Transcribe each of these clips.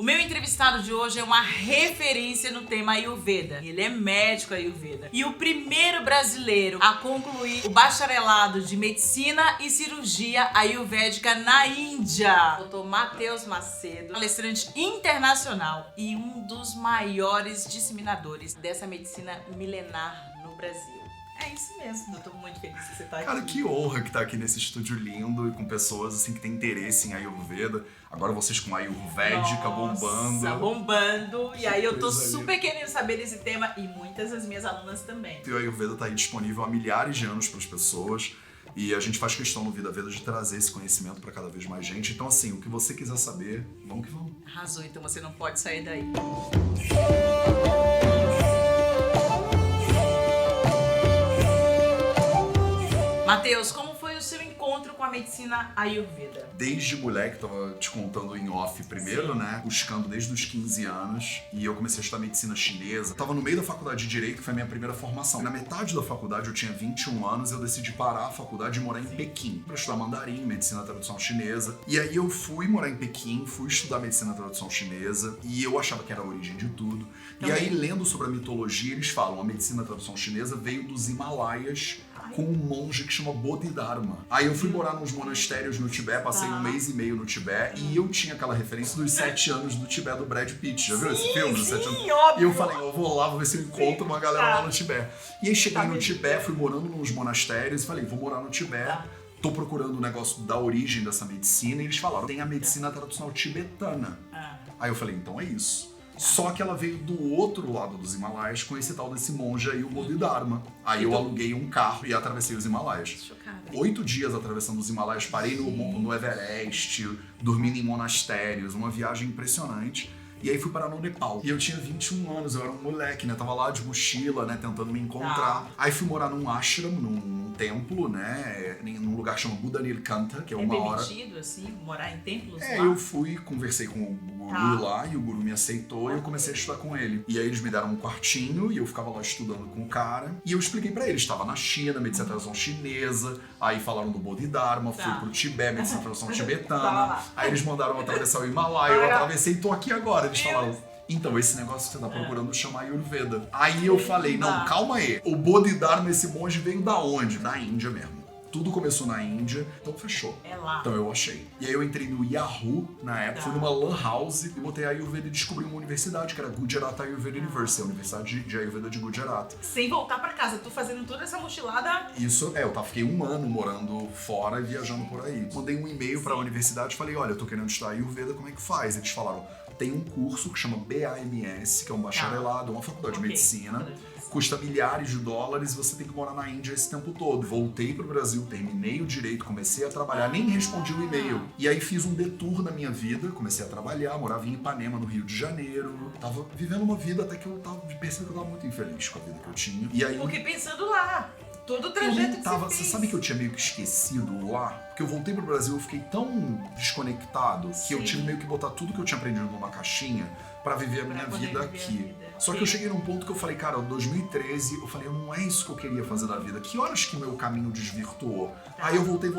O meu entrevistado de hoje é uma referência no tema Ayurveda. Ele é médico Ayurveda e o primeiro brasileiro a concluir o bacharelado de Medicina e Cirurgia Ayurvédica na Índia. Dr. Matheus Macedo, palestrante internacional e um dos maiores disseminadores dessa medicina milenar no Brasil. É isso mesmo, eu tô muito feliz que você tá aqui. Cara, que honra que tá aqui nesse estúdio lindo e com pessoas assim que têm interesse em Ayurveda. Agora vocês com Ayurvédica bombando. E aí eu tô Coisa super querendo saber desse tema e muitas das minhas alunas também. O Ayurveda tá aí disponível há milhares de anos para as pessoas. E a gente faz questão no Vida Veda de trazer esse conhecimento para cada vez mais gente. Então assim, o que você quiser saber, vamos que vamos. Arrasou, então você não pode sair daí. Matheus, como foi o seu encontro com a medicina Ayurveda? Desde moleque, tava te contando em off primeiro, né? Buscando desde os 15 anos. E eu comecei a estudar medicina chinesa. Tava no meio da faculdade de Direito, que foi a minha primeira formação. Na metade da faculdade, eu tinha 21 anos, eu decidi parar a faculdade e morar em Pequim. Pra estudar mandarim, medicina tradução chinesa. E aí eu fui morar em Pequim, fui estudar medicina tradução chinesa. E eu achava que era a origem de tudo. E aí, lendo sobre a mitologia, eles falam, a medicina tradução chinesa veio dos Himalaias, com um monge que chama Bodhidharma. Aí eu fui morar nos monastérios no Tibete, passei um mês e meio no Tibete, e eu tinha aquela referência dos 7 anos do Tibete do Brad Pitt. Já viu esse filme? Dos 7 anos? Óbvio. E eu falei, eu vou lá, vou ver se eu encontro uma galera lá no Tibete. E aí cheguei no Tibete, fui morando nos monastérios e falei, vou morar no Tibete. Tô procurando o negócio da origem dessa medicina, e eles falaram, tem a medicina tradicional tibetana. Aí eu falei, então é isso. Só que ela veio do outro lado dos Himalaias com esse tal desse monge aí, o Bodhidharma. Aí eu aluguei um carro e atravessei os Himalaias. Chocada. 8 dias atravessando os Himalaias, parei no Everest, dormindo em monastérios, uma viagem impressionante. E aí fui parar no Nepal. E eu tinha 21 anos, eu era um moleque, né? Tava lá de mochila, né? Tentando me encontrar. Aí fui morar num ashram, num templo, né? Num lugar que chama Buddha Nirkanta, que é uma hora... É permitido, assim, morar em templos lá? Eu fui, conversei com o guru lá, e o guru me aceitou, e eu comecei a estudar com ele. E aí eles me deram um quartinho, e eu ficava lá estudando com o cara. E eu expliquei pra eles, estava na China, medicina tradicional chinesa, aí falaram do Bodhidharma, fui pro Tibete, medicina tradicional tibetana. Aí eles mandaram eu atravessar o Himalaia, eu atravessei e tô aqui agora. Eles falaram, então, esse negócio que você tá procurando chama Ayurveda. Aí eu falei, não, calma aí. O Bodhidharma, esse monge, veio da onde? Da Índia mesmo. Tudo começou na Índia, então fechou. É lá. Então eu achei. E aí eu entrei no Yahoo, na época, fui numa lan house e botei Ayurveda e descobri uma universidade, que era Gujarat Ayurveda University, a Universidade de Ayurveda de Gujarat. Sem voltar pra casa, tô fazendo toda essa mochilada. Isso, eu fiquei um ano morando fora e viajando por aí. Mandei um e-mail pra universidade e falei, olha, eu tô querendo estudar Ayurveda, como é que faz? Eles falaram, tem um curso que chama BAMS, que é um bacharelado, uma faculdade de medicina, custa milhares de dólares e você tem que morar na Índia esse tempo todo. Voltei pro Brasil, terminei o direito, comecei a trabalhar, nem respondi o e-mail. E aí fiz um detour na minha vida, comecei a trabalhar, morava em Ipanema, no Rio de Janeiro. Tava vivendo uma vida até que eu percebi que eu tava muito infeliz com a vida que eu tinha. E aí, porque pensando lá, todo o trajeto que você fez. Você sabe que eu tinha meio que esquecido lá? Porque eu voltei pro Brasil, eu fiquei tão desconectado que eu tive meio que botar tudo que eu tinha aprendido numa caixinha pra viver a minha vida aqui. Só que eu cheguei num ponto que eu falei, cara, em 2013, eu falei, não é isso que eu queria fazer da vida. Que horas que meu caminho desvirtuou? Aí eu voltei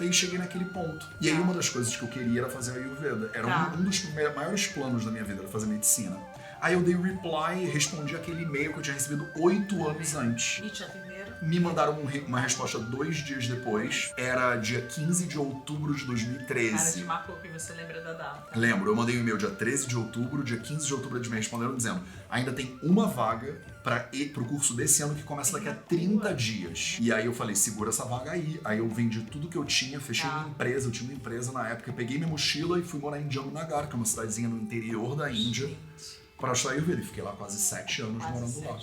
e cheguei naquele ponto. E aí uma das coisas que eu queria era fazer a Ayurveda. Era um dos maiores planos da minha vida, era fazer medicina. Aí eu dei reply e respondi aquele e-mail que eu tinha recebido 8 anos antes. E te atenderam? Me mandaram uma resposta 2 dias depois. Era dia 15 de outubro de 2013. Cara, te marcou que você lembra da data. Lembro, eu mandei um e-mail dia 13 de outubro, dia 15 de outubro eles me responderam dizendo ainda tem uma vaga pro curso desse ano que começa daqui a 30 dias. E aí eu falei, segura essa vaga aí. Aí eu vendi tudo que eu tinha, fechei uma empresa, eu tinha uma empresa na época, eu peguei minha mochila e fui morar em Jamnagar, que é uma cidadezinha no interior da Índia, para estudar Ayurveda. E fiquei lá quase 7 anos morando lá.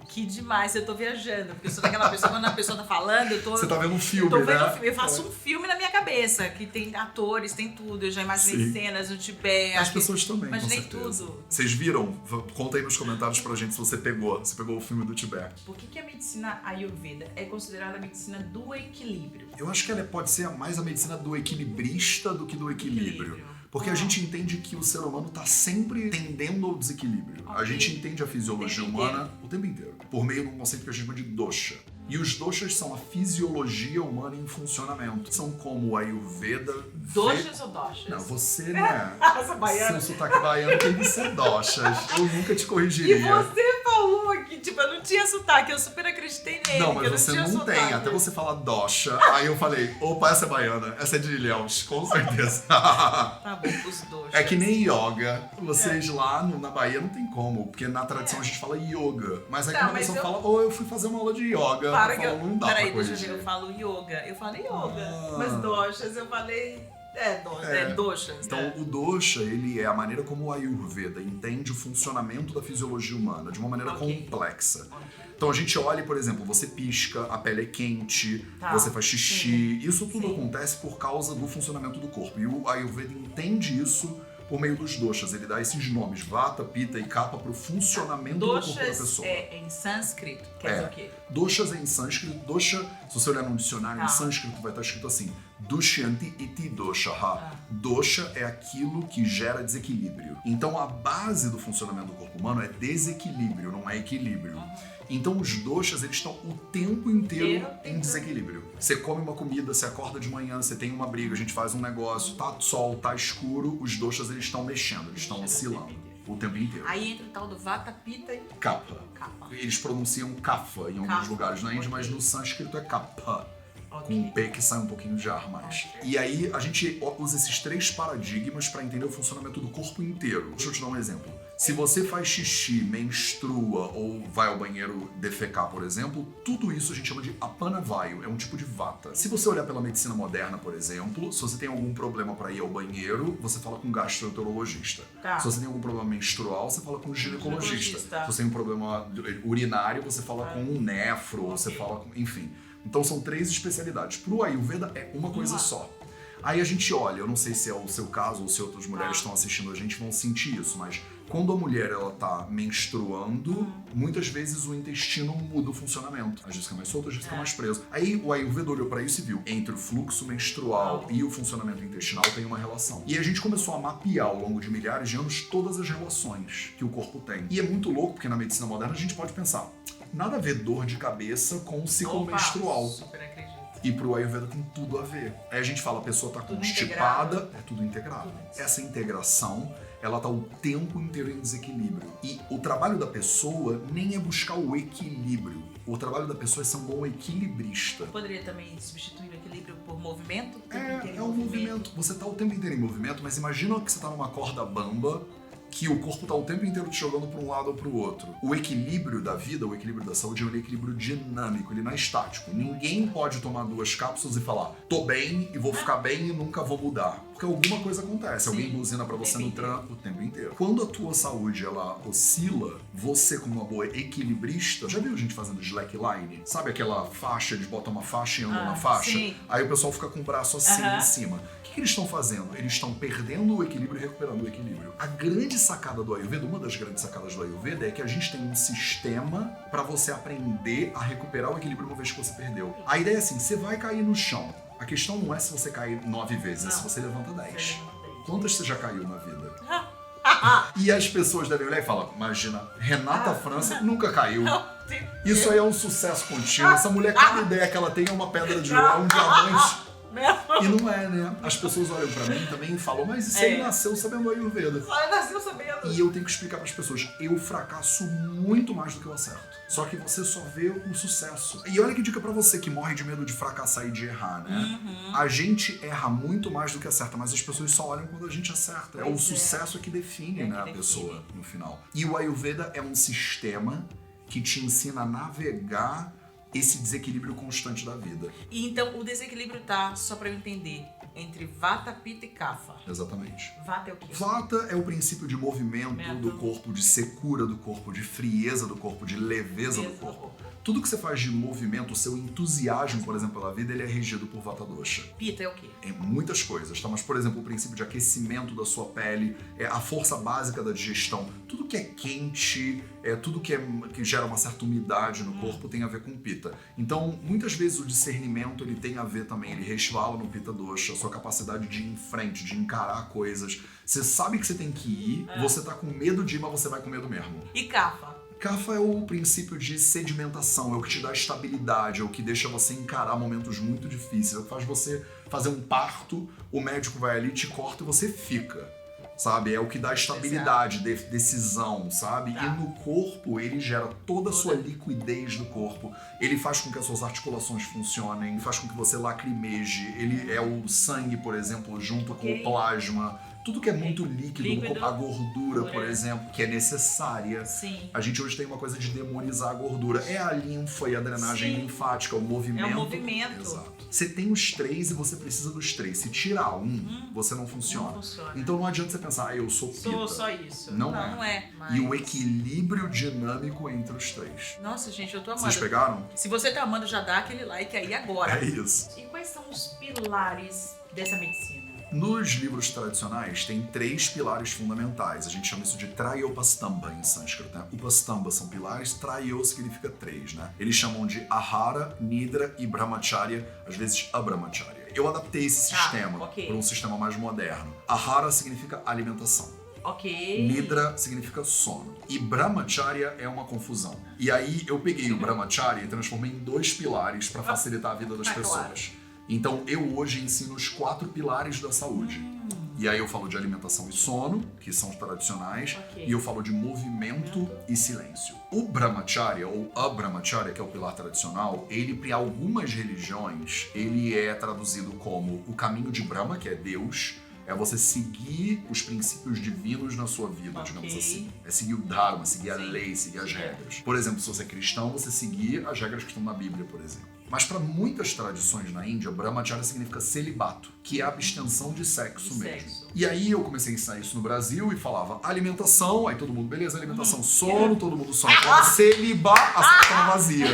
Que demais, eu tô viajando, porque eu sou daquela pessoa, quando a pessoa tá falando, eu tô... Você tá vendo um filme, tô vendo né? Um filme, eu faço um filme na minha cabeça, que tem atores, tem tudo, eu já imaginei cenas no Tibete. As pessoas também, imaginei com certeza. tudo. Vocês viram? Conta aí nos comentários pra gente se você pegou o filme do Tibete. Por que a medicina Ayurveda é considerada a medicina do equilíbrio? Eu acho que ela pode ser mais a medicina do equilibrista do que do equilíbrio. Porque a gente entende que o ser humano está sempre tendendo ao desequilíbrio. A gente entende a fisiologia humana o tempo inteiro, por meio de um conceito que a gente chama de dosha. E os doshas são a fisiologia humana em funcionamento. São como o Ayurveda... Doshas ou doshas? Não, você, né? Essa baiana. Seu sotaque baiano tem que ser doshas. Eu nunca te corrigiria. E você falou que, tipo, eu não tinha sotaque, eu super acreditei nele. Não, mas que você eu não, não tinha tem. sotaque. Até você falar dosha. Aí eu falei, opa, essa é baiana. Essa é de Ilhéus, com certeza. Tá bom, os doshas. É que nem yoga. Vocês lá na Bahia não tem como, porque na tradição a gente fala yoga. Mas aí Tá, quando a mas pessoa eu- fala, eu fui fazer uma aula de yoga. Para Eu que falo, eu... não dá Peraí, pra deixa eu corrigir. ver, eu falo yoga. Eu falei yoga. Ah. Mas doshas, eu falei... doshas. Então, o dosha, ele é a maneira como o Ayurveda entende o funcionamento da fisiologia humana de uma maneira Ok. complexa. Ok. Então, a gente olha, por exemplo, você pisca, a pele é quente, Tá. você faz xixi. Isso tudo Sim. acontece por causa do funcionamento do corpo. E o Ayurveda entende isso por meio dos doshas. Ele dá esses nomes, vata, pitta e kapha, para o funcionamento do corpo da Doshas pessoa. é em sânscrito, quer dizer o quê? Doshas é em sânscrito. Dosha, se você olhar num dicionário Tá. em sânscrito, vai estar escrito assim: Dushyanti iti doshaha. Dosha é aquilo que gera desequilíbrio. Então a base do funcionamento do corpo humano é desequilíbrio, não é equilíbrio. Então os doshas, eles estão o tempo inteiro em desequilíbrio. Você come uma comida, você acorda de manhã, você tem uma briga, a gente faz um negócio, tá sol, tá escuro, os doshas eles estão mexendo, eles estão oscilando o tempo inteiro. Aí entra o tal do vata, pitta e Kapha. kapha. Eles pronunciam kapha em alguns Kapha, lugares na Índia, ok. mas no sânscrito é kapha. Ok. Com o P que sai um pouquinho de ar mais. Ok. E aí a gente usa esses três paradigmas para entender o funcionamento do corpo inteiro. Deixa eu te dar um exemplo. Se você faz xixi, menstrua ou vai ao banheiro defecar, por exemplo, tudo isso a gente chama de apanavayu, é um tipo de vata. Se você olhar pela medicina moderna, por exemplo, se você tem algum problema para ir ao banheiro, você fala com um gastroenterologista. Tá. Se você tem algum problema menstrual, você fala com um ginecologista. Ginecologista. Se você tem um problema urinário, você fala com um nefro, você Ok. fala com... Enfim. Então são três especialidades. Pro Ayurveda é uma coisa só. Aí a gente olha, eu não sei se é o seu caso ou se outras mulheres estão assistindo a gente vão sentir isso, mas quando a mulher ela tá menstruando, muitas vezes o intestino muda o funcionamento. Às vezes fica mais solto, às vezes fica mais preso. Aí o Ayurveda olhou pra isso e viu, entre o fluxo menstrual e o funcionamento intestinal tem uma relação. E a gente começou a mapear ao longo de milhares de anos todas as relações que o corpo tem. E é muito louco, porque na medicina moderna a gente pode pensar, nada a ver dor de cabeça com o ciclo Opa, menstrual. super acredito. E pro Ayurveda tem tudo a ver. Aí a gente fala, a pessoa tá Tudo constipada, é tudo integrado. Essa integração, ela tá o tempo inteiro em desequilíbrio. E o trabalho da pessoa nem é buscar o equilíbrio. O trabalho da pessoa é ser um bom equilibrista. Poderia também substituir o equilíbrio por movimento? O tempo inteiro em É um movimento. Você tá o tempo inteiro em movimento, mas imagina que você tá numa corda bamba, que o corpo tá o tempo inteiro te jogando para um lado ou para o outro. O equilíbrio da vida, o equilíbrio da saúde é um equilíbrio dinâmico, ele não é estático. Ninguém pode tomar 2 cápsulas e falar, tô bem e vou ficar bem e nunca vou mudar. Porque alguma coisa acontece, alguém Sim, buzina para o você tempo no trampo o tempo inteiro. Quando a tua saúde ela oscila, você como uma boa equilibrista, já viu gente fazendo slackline? Sabe aquela faixa, eles botam uma faixa e andam na faixa? sim. Aí o pessoal fica com o braço assim Aham. em cima. O que eles estão fazendo? Eles estão perdendo o equilíbrio e recuperando o equilíbrio. A grande sacada do Ayurveda, uma das grandes sacadas do Ayurveda é que a gente tem um sistema para você aprender a recuperar o equilíbrio uma vez que você perdeu. A ideia é assim, você vai cair no chão. A questão não é se você cair 9 vezes, é se você levanta 10. Quantas você já caiu na vida? E as pessoas devem olhar e falar, imagina, Renata França nunca caiu. Isso aí é um sucesso contínuo. Essa mulher, cada ideia que ela tem é uma pedra de ouro, é um diamante. E não é, né? As pessoas olham pra mim também e falam, mas isso aí nasceu sabendo Ayurveda. Só nasceu sabendo. E eu tenho que explicar pras pessoas, eu fracasso muito mais do que eu acerto. Só que você só vê o sucesso. E olha que dica pra você que morre de medo de fracassar e de errar, né? A gente erra muito mais do que acerta, mas as pessoas só olham quando a gente acerta. O sucesso é que define, né, a pessoa no final. E o Ayurveda é um sistema que te ensina a navegar esse desequilíbrio constante da vida. E então o desequilíbrio tá, só pra eu entender, entre vata, pitta e kapha. Exatamente. Vata é o quê? Vata é o princípio de movimento do corpo, de secura do corpo, de frieza do corpo, de leveza do corpo. Tudo que você faz de movimento, o seu entusiasmo, por exemplo, pela vida, ele é regido por Vata Dosha. Pitta é o quê? Em muitas coisas, tá? Mas, por exemplo, o princípio de aquecimento da sua pele, a força básica da digestão, tudo que é quente, tudo que gera uma certa umidade no corpo tem a ver com Pitta. Então, muitas vezes o discernimento ele tem a ver também, ele resvala no Pitta Dosha, a sua capacidade de ir em frente, de encarar coisas. Você sabe que você tem que ir, você tá com medo de ir, mas você vai com medo mesmo. E kapha? Kapha é o princípio de sedimentação, é o que te dá estabilidade, é o que deixa você encarar momentos muito difíceis, é o que faz você fazer um parto, o médico vai ali, te corta e você fica, sabe? É o que dá estabilidade, decisão, sabe? Tá. E no corpo, ele gera toda a sua liquidez do corpo, ele faz com que as suas articulações funcionem, faz com que você lacrimeje, ele é o sangue, por exemplo, junto com o plasma. Tudo que é muito líquido no corpo, a gordura, por exemplo, que é necessária. Sim. A gente hoje tem uma coisa de demonizar a gordura. É a linfa e a drenagem linfática, o movimento. É o movimento. Exato. Você tem os três e você precisa dos três. Se tirar um, você não funciona. Não funciona. Então não adianta você pensar, eu sou pita. Sou só isso. Não é. E o equilíbrio dinâmico entre os três. Nossa, gente, eu tô amando. Vocês pegaram? Se você tá amando, já dá aquele like aí agora. É isso. E quais são os pilares dessa medicina? Nos livros tradicionais tem 3 pilares fundamentais. A gente chama isso de Trayopastamba em sânscrito, né? Upastamba são pilares, Trayo significa 3, né? Eles chamam de Ahara, Nidra e Brahmacharya, às vezes Abrahmacharya. Eu adaptei esse sistema para um sistema mais moderno. Ahara significa alimentação. Ok. Nidra significa sono. E Brahmacharya é uma confusão. E aí eu peguei o Brahmacharya e transformei em 2 pilares para facilitar a vida das pessoas. Claro. Então, eu hoje ensino os 4 pilares da saúde. E aí eu falo de alimentação e sono, que são os tradicionais, e eu falo de movimento e silêncio. O Brahmacharya, ou Abrahmacharya, que é o pilar tradicional, ele, para algumas religiões, ele é traduzido como o caminho de Brahma, que é Deus, é você seguir os princípios divinos na sua vida, digamos assim. É seguir o Dharma, seguir a lei, seguir as regras. Por exemplo, se você é cristão, você seguir as regras que estão na Bíblia, por exemplo. Mas para muitas tradições na Índia, Brahmacharya significa celibato, que é a abstenção de sexo mesmo. E aí eu comecei a ensinar isso no Brasil e falava alimentação, aí todo mundo, beleza, alimentação, sono, todo mundo sono. Celibar, a sala tava vazia.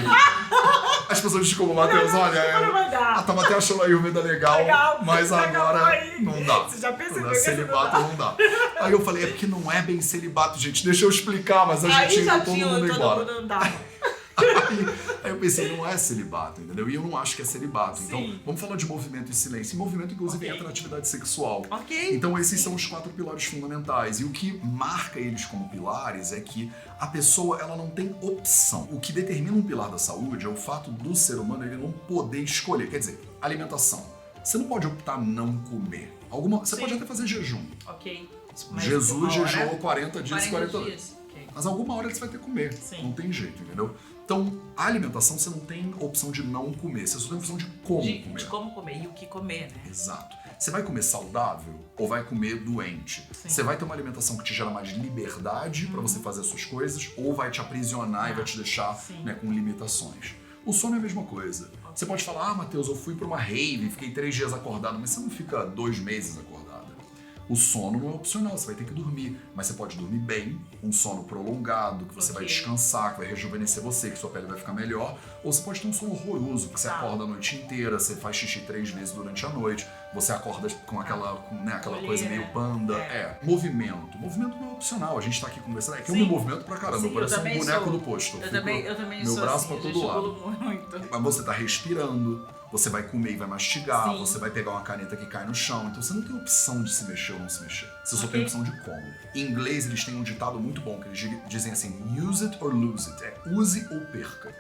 As pessoas desculpam, Matheus, olha, a Tamaté achou a Ayurveda legal, mas agora não dá. Você já percebeu celibato não dá. Aí eu falei, é porque não é bem celibato, gente, deixa eu explicar, mas a gente indo todo mundo embora. Aí eu pensei, não é celibato, entendeu? E eu não acho que é celibato. Então, vamos falar de movimento e silêncio. E movimento, inclusive, entra a atividade sexual. Então, esses são os 4 pilares fundamentais. E o que marca eles como pilares é que a pessoa, ela não tem opção. O que determina um pilar da saúde é o fato do ser humano ele não poder escolher. Quer dizer, alimentação. Você não pode optar não comer. Você pode até fazer jejum. Mas Jesus jejuou 40 dias e 40 dias. Mas alguma hora você vai ter que comer. Não tem jeito, entendeu? Então, a alimentação, você não tem opção de não comer. Você só tem opção de como comer. De como comer e o que comer, né? Exato. Você vai comer saudável ou vai comer doente? Você vai ter uma alimentação que te gera mais liberdade para você fazer as suas coisas ou vai te aprisionar e vai te deixar com limitações? O sono é a mesma coisa. Você pode falar, Matheus, eu fui para uma rave, fiquei 3 dias acordado, mas você não fica 2 meses acordado. O sono não é opcional, você vai ter que dormir, mas você pode dormir bem, um sono prolongado, que você vai descansar, que vai rejuvenescer você, que sua pele vai ficar melhor, ou você pode ter um sono horroroso, que você acorda a noite inteira, você faz xixi 3 vezes durante a noite, você acorda com aquela coisa meio panda. Movimento. Movimento não é opcional, a gente tá aqui conversando, é que eu me movimento pra caramba, eu pareço um boneco do posto. Eu também meu sou braço assim, pra todo lado. Muito. Mas você tá respirando, você vai comer e vai mastigar, você vai pegar uma caneta que cai no chão, então você não tem opção de se mexer ou não se mexer. Você só tem opção de como. Em inglês, eles têm um ditado muito bom, que eles dizem assim, use it or lose it. É use ou perca.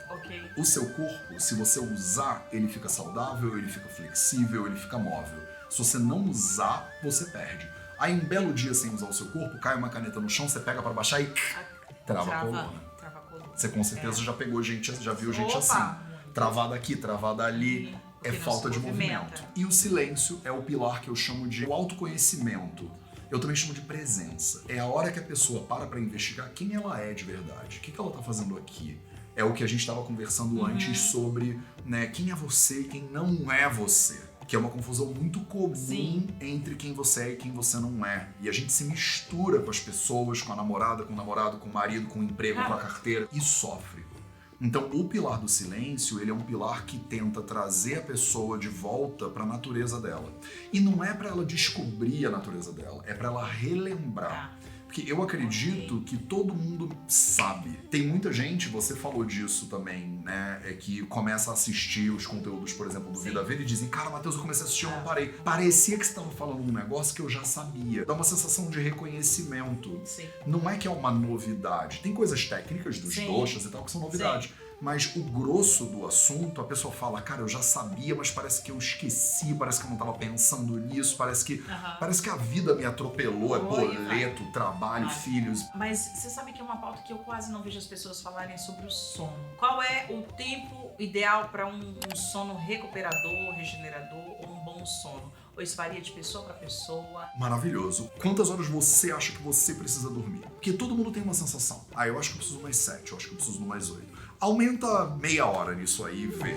O seu corpo, se você usar, ele fica saudável, ele fica flexível, ele fica móvel. Se você não usar, você perde. Aí um belo dia sem usar o seu corpo, cai uma caneta no chão, você pega pra baixar e trava a coluna. Você com certeza já pegou gente, já viu gente assim. Travada aqui, travada ali, é falta de movimento. E o silêncio é o pilar que eu chamo de autoconhecimento. Eu também chamo de presença. É a hora que a pessoa para investigar quem ela é de verdade. O que ela tá fazendo aqui? É o que a gente estava conversando antes sobre, né, quem é você e quem não é você. Que é uma confusão muito comum entre quem você é e quem você não é. E a gente se mistura com as pessoas, com a namorada, com o namorado, com o marido, com o emprego, com a carteira e sofre. Então, o pilar do silêncio, ele é um pilar que tenta trazer a pessoa de volta para a natureza dela. E não é para ela descobrir a natureza dela, é para ela relembrar. Porque eu acredito que todo mundo sabe. Tem muita gente, você falou disso também, né? É que começa a assistir os conteúdos, por exemplo, do Sim. Vida Verde e dizem, cara, Matheus, eu comecei a assistir, eu não parei. Parecia que você tava falando um negócio que eu já sabia. Dá uma sensação de reconhecimento. Sim. Não é que é uma novidade. Tem coisas técnicas dos Sim. doshas e tal que são novidades. Mas o grosso do assunto, a pessoa fala, cara, eu já sabia, mas parece que eu esqueci, parece que eu não tava pensando nisso, parece que a vida me atropelou, é boleto, trabalho, filhos. Mas você sabe que é uma pauta que eu quase não vejo as pessoas falarem sobre o sono. Qual é o tempo ideal para um sono recuperador, regenerador ou um bom sono? Ou isso varia de pessoa para pessoa? Maravilhoso. Quantas horas você acha que você precisa dormir? Porque todo mundo tem uma sensação. Ah, eu acho que eu preciso mais 7, eu acho que eu preciso mais 8. Aumenta meia hora nisso aí e vê.